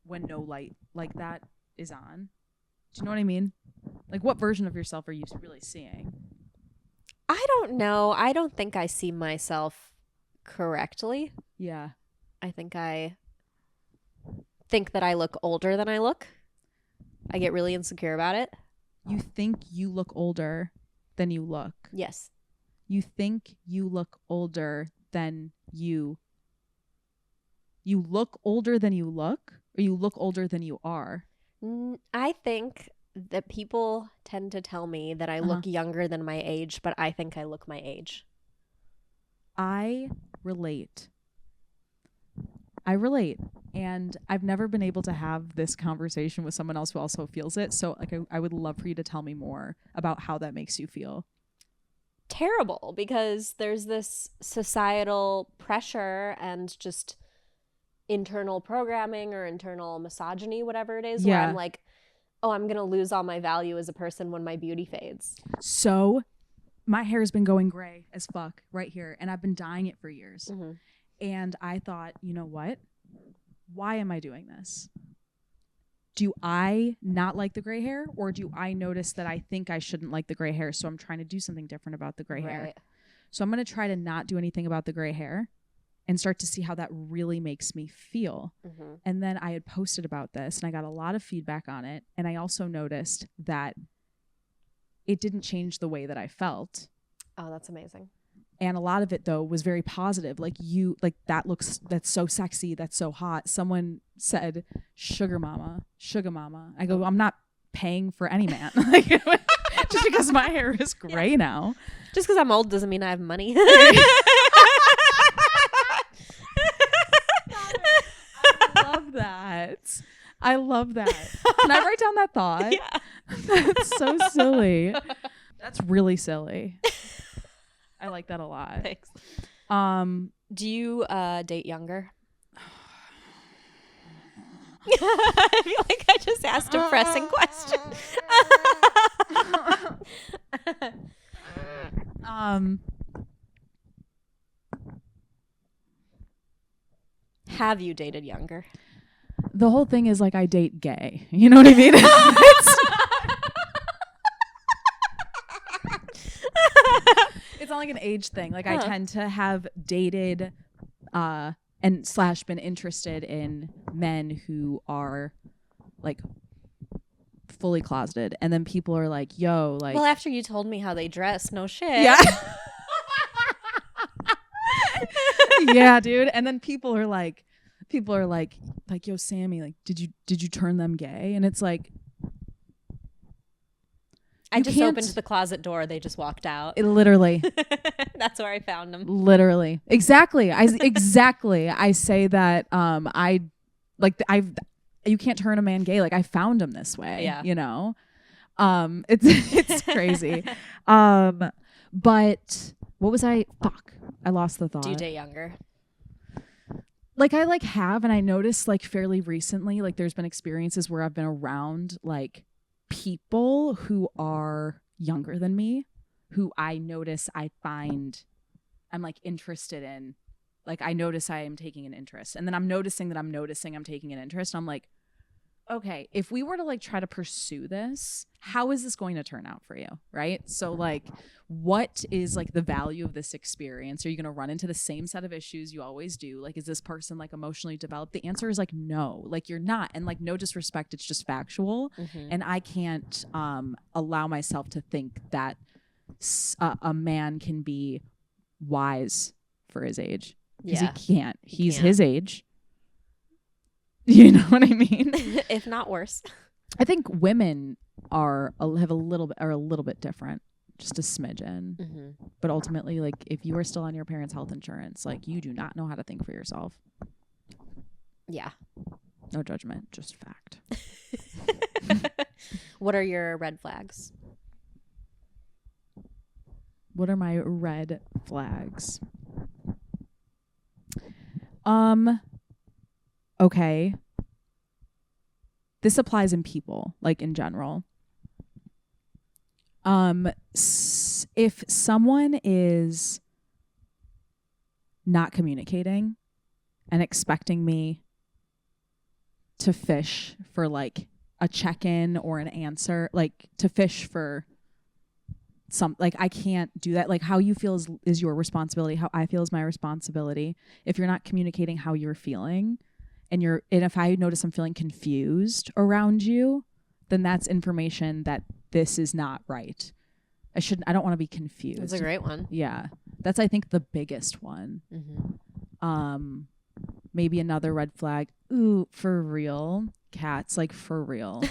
when no light like that is on. Do you know what I mean? Like what version of yourself are you really seeing? I don't know. I don't think I see myself correctly. Yeah. I think that I look older than I look. I get really insecure about it. You think you look older than you look? Yes. You think you look older than you look older than you look, or you look older than you are? I think that people tend to tell me that I look younger than my age, but I think I look my age. I relate. And I've never been able to have this conversation with someone else who also feels it. So like I would love for you to tell me more about how that makes you feel. Terrible, because there's this societal pressure and just internal programming or internal misogyny, whatever it is, where I'm like, oh, I'm going to lose all my value as a person when my beauty fades. So my hair has been going gray as fuck right here, and I've been dyeing it for years. And I thought, you know what? Why am I doing this? Do I not like the gray hair, or do I notice that I think I shouldn't like the gray hair, so I'm trying to do something different about the gray hair? So I'm going to try to not do anything about the gray hair and start to see how that really makes me feel. And then I had posted about this, and I got a lot of feedback on it. And I also noticed that it didn't change the way that I felt. Oh, that's amazing. And a lot of it, though, was very positive. Like, that's so sexy. That's so hot. Someone said, sugar mama. I go, I'm not paying for any man. Like, just because my hair is gray now. Just because I'm old doesn't mean I have money. I love that. Can I write down that thought? Yeah. That's so silly. That's really silly. I like that a lot. Thanks. Do you date younger? I feel like I just asked a pressing question. Have you dated younger? The whole thing is like I date gay. You know what I mean? It's not like an age thing. Like I tend to have dated and / been interested in men who are like fully closeted, and then people are like, yo, like, well, after you told me how they dress, no shit. Yeah. Yeah, dude. And then people are like, yo, Sammy, like, did you turn them gay? And it's like, I just opened the closet door. They just walked out. Literally. That's where I found them. Literally. Exactly. I say that you can't turn a man gay. Like I found him this way. Yeah. You know? It's crazy. But what was I lost the thought. Do you date younger? Like I have, and I noticed like fairly recently, like there's been experiences where I've been around like people who are younger than me, who I notice I'm like interested in. Like I notice I am taking an interest, and then I'm noticing that I'm taking an interest. And I'm like, okay, if we were to like try to pursue this, how is this going to turn out for you? Right? So like, what is like the value of this experience? Are you going to run into the same set of issues you always do? Like, is this person like emotionally developed? The answer is like, no, like you're not. And like, no disrespect, it's just factual. And I can't allow myself to think that a man can be wise for his age, because he can't. He's his age. You know what I mean? If not worse. I think women are a little bit different, just a smidgen. But ultimately, like if you are still on your parents' health insurance, like you do not know how to think for yourself. Yeah. No judgment, just fact. What are your red flags? What are my red flags? Okay. This applies in people, like in general. If someone is not communicating and expecting me to fish for like a check-in or an answer, like to fish for some, like I can't do that. Like how you feel is your responsibility. How I feel is my responsibility. If you're not communicating how you're feeling and if I notice I'm feeling confused around you, then that's information that this is not right. I don't want to be confused. That's a great one. Yeah. That's, I think, the biggest one. Mm-hmm. Maybe another red flag. Ooh, for real. Cats, like for real.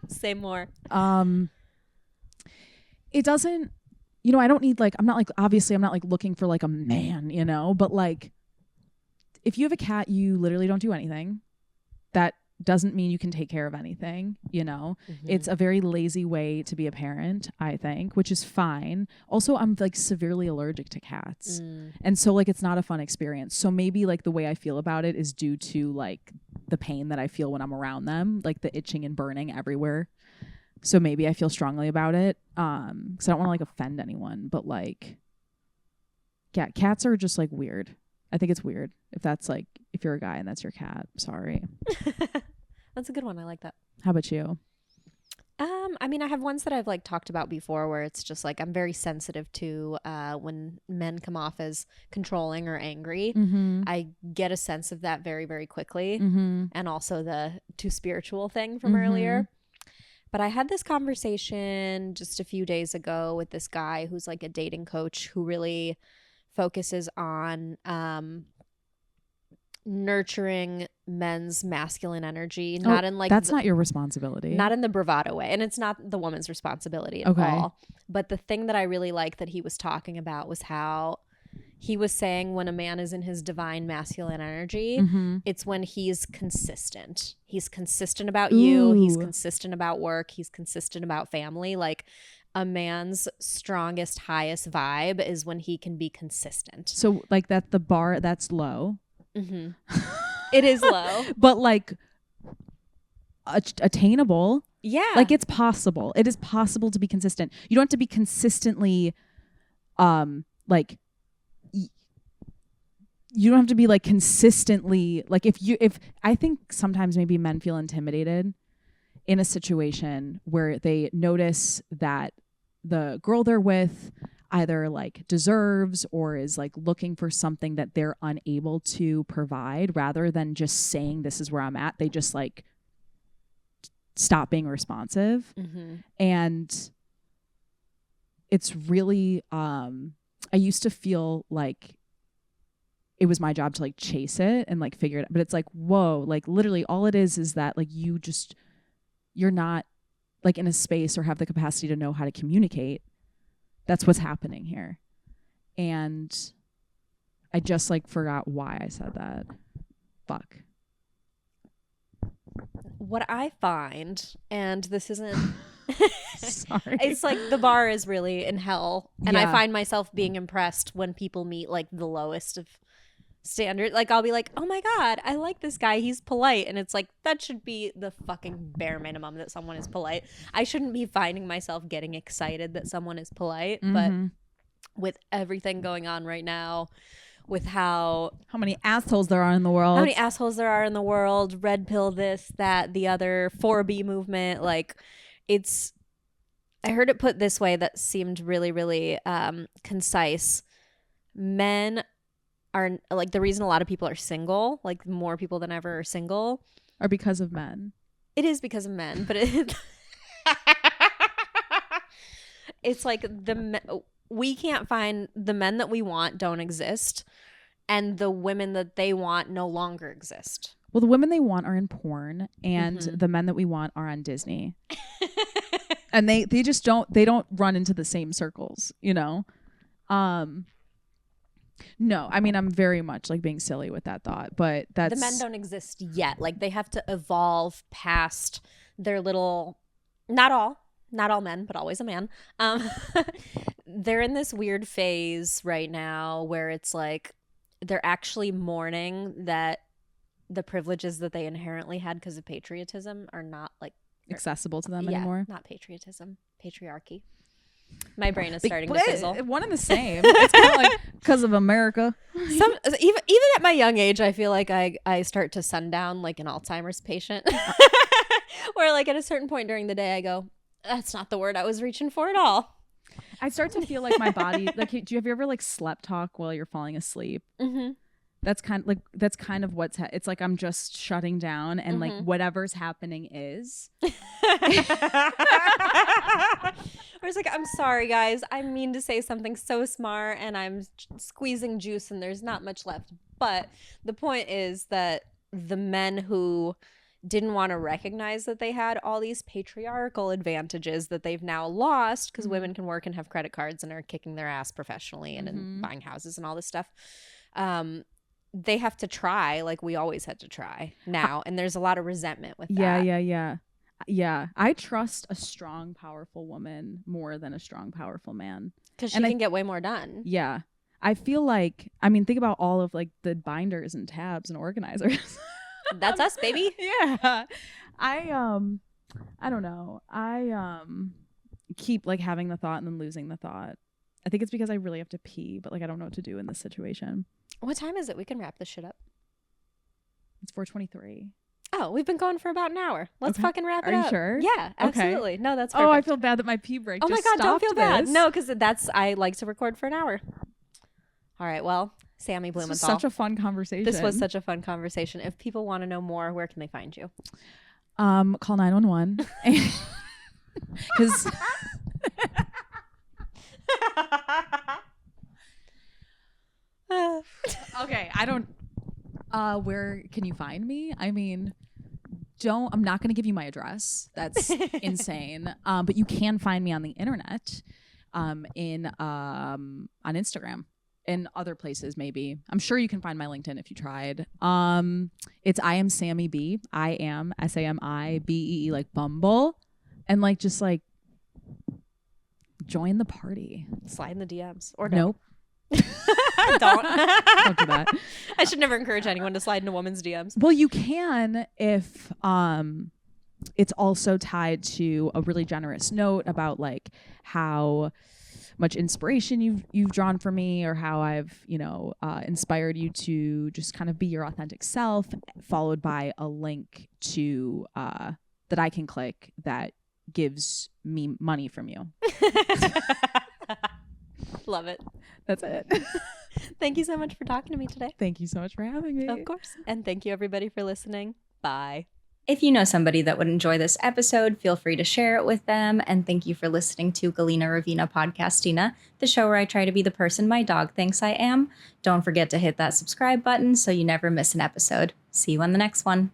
Say more. It doesn't, I don't need I'm not looking for like a man, but like if you have a cat, you literally don't do anything. That doesn't mean you can take care of anything, Mm-hmm. It's a very lazy way to be a parent, I think, which is fine. Also, I'm like severely allergic to cats. And so like it's not a fun experience. So maybe like the way I feel about it is due to like the pain that I feel when I'm around them, like the itching and burning everywhere. So maybe I feel strongly about it. Because I don't want to like offend anyone, but like yeah, cats are just like weird. I think it's weird if you're a guy and that's your cat. Sorry. That's a good one. I like that. How about you? I mean, I have ones that I've like talked about before where it's just like I'm very sensitive to when men come off as controlling or angry. Mm-hmm. I get a sense of that very, very quickly. Mm-hmm. And also the too spiritual thing from Mm-hmm. earlier. But I had this conversation just a few days ago with this guy who's like a dating coach who really focuses on nurturing men's masculine energy, not in like that's not your responsibility, not in the bravado way, and it's not the woman's responsibility at all. But the thing that I really liked that he was talking about was how he was saying when a man is in his divine masculine energy, mm-hmm. it's when he's consistent. He's consistent about you. He's consistent about work. He's consistent about family. Like a man's strongest, highest vibe is when he can be consistent. So like that the bar, that's low. Mm-hmm. It is low. But like attainable. Yeah. Like it's possible. It is possible to be consistent. You don't have to be consistently like you don't have to be like consistently like if I think sometimes maybe men feel intimidated in a situation where they notice that the girl they're with either like deserves or is like looking for something that they're unable to provide, rather than just saying this is where I'm at. They just like stop being responsive. Mm-hmm. And it's really I used to feel like it was my job to like chase it and like figure it out, but it's like, whoa, like literally all it is that like you're not like in a space or have the capacity to know how to communicate. That's what's happening here. And I just like forgot why I said that. Fuck. What I find, and this isn't sorry, it's like the bar is really in hell, and yeah. I find myself being impressed when people meet like the lowest of standard. Like I'll be like, oh my god, I like this guy, he's polite, and it's like that should be the fucking bare minimum, that someone is polite. I shouldn't be finding myself getting excited that someone is polite. Mm-hmm. But with everything going on right now, with how many assholes there are in the world, red pill, this, that, the other, 4B movement, like it's, I heard it put this way that seemed really, really concise. Men are like, the reason a lot of people are single, like more people than ever are single, are because of men. It is because of men, but it's like we can't find the men that we want, don't exist, and the women that they want no longer exist. Well, the women they want are in porn, and mm-hmm. the men that we want are on Disney. And they just don't run into the same circles, you know? No, I mean, I'm very much like being silly with that thought, but that's... The men don't exist yet. Like they have to evolve past their little, not all not all men, but always a man. They're in this weird phase right now where it's like they're actually mourning that the privileges that they inherently had because of patriotism are not like accessible to them anymore. Not patriotism, patriarchy. My brain is starting to fizzle. One and the same. It's kind of like because of America. Even at my young age, I feel like I start to sundown like an Alzheimer's patient. Where like at a certain point during the day, I go, that's not the word I was reaching for at all. I start to feel like my body. Like, have you ever like slept talk while you're falling asleep? Mm-hmm. That's kind of what's it's like I'm just shutting down and like whatever's happening is. Or it's like, I'm sorry guys, I mean to say something so smart and I'm squeezing juice and there's not much left. But the point is that the men who didn't want to recognize that they had all these patriarchal advantages that they've now lost because women can work and have credit cards and are kicking their ass professionally and buying houses and all this stuff. They have to try like we always had to try now. And there's a lot of resentment with that. Yeah. I trust a strong, powerful woman more than a strong, powerful man. Because she can get way more done. Yeah. I feel like, I mean, think about all of like the binders and tabs and organizers. That's us, baby. Yeah. I don't know. I keep like having the thought and then losing the thought. I think it's because I really have to pee, but like I don't know what to do in this situation. What time is it? We can wrap this shit up. It's 4:23. Oh, we've been going for about an hour. Let's fucking wrap it up. Are you sure? Yeah, absolutely. Okay. No, that's perfect. Oh, I feel bad that my pee break. Oh my God, don't feel bad. No, because I like to record for an hour. All right, well, Sami Blumenthal. This was such a fun conversation. This was such a fun conversation. If people want to know more, where can they find you? Call 911. Because okay, I don't where can you find me? I mean, I'm not going to give you my address. That's insane. But you can find me on the internet on Instagram and other places maybe. I'm sure you can find my LinkedIn if you tried. It's I am Sami B. I am SAMIBEE like Bumble. And like just like join the party. Slide in the DMs or nope. Don't do that. I should never encourage anyone to slide into women's DMs. Well, you can if it's also tied to a really generous note about like how much inspiration you've drawn from me or how I've inspired you to just kind of be your authentic self, followed by a link to that I can click that gives me money from you. Love it. That's it. Thank you so much for talking to me today. Thank you so much for having me. Of course. And thank you everybody for listening. Bye. If you know somebody that would enjoy this episode, feel free to share it with them. And thank you for listening to Galina Ravina Podcastina, the show where I try to be the person my dog thinks I am. Don't forget to hit that subscribe button so you never miss an episode. See you on the next one.